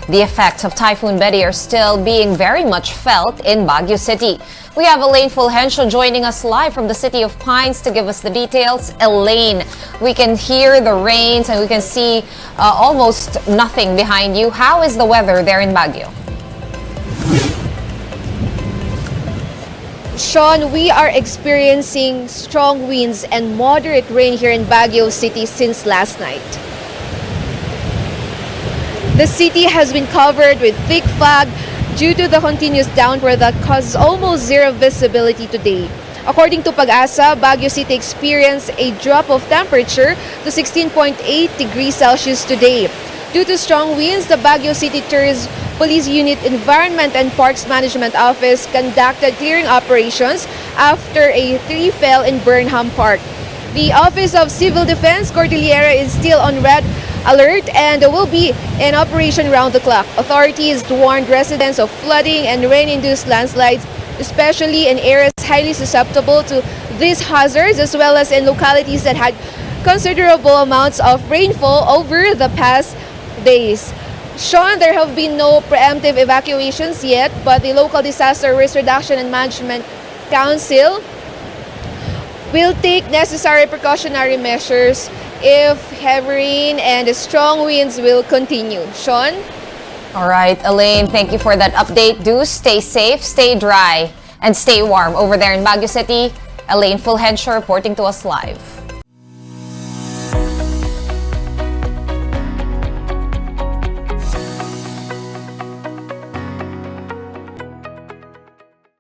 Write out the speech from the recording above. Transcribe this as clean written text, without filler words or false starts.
The effects of Typhoon Betty are still being very much felt in Baguio City. We have Elaine Fulgencio joining us live from the city of Pines to give us the details. Elaine, we can hear the rains and we can see almost nothing behind you. How is the weather there in Baguio? Sean, we are experiencing strong winds and moderate rain here in Baguio City since last night. The city has been covered with thick fog due to the continuous downpour that causes almost zero visibility today. According to Pag-asa, Baguio City experienced a drop of temperature to 16.8 degrees Celsius today. Due to strong winds, the Baguio City Tourist Police Unit Environment and Parks Management Office conducted clearing operations after a tree fell in Burnham Park. The Office of Civil Defense Cordillera is still on red alert and will be in operation round the clock. Authorities warned residents of flooding and rain-induced landslides, especially in areas highly susceptible to these hazards, as well as in localities that had considerable amounts of rainfall over the past days. Sean, there have been no preemptive evacuations yet, but the local Disaster Risk Reduction and Management Council will take necessary precautionary measures if heavy rain and strong winds will continue. Sean? All right, Elaine, thank you for that update. Do stay safe, stay dry, and stay warm over there in Baguio City. Elaine Fulgencio reporting to us live.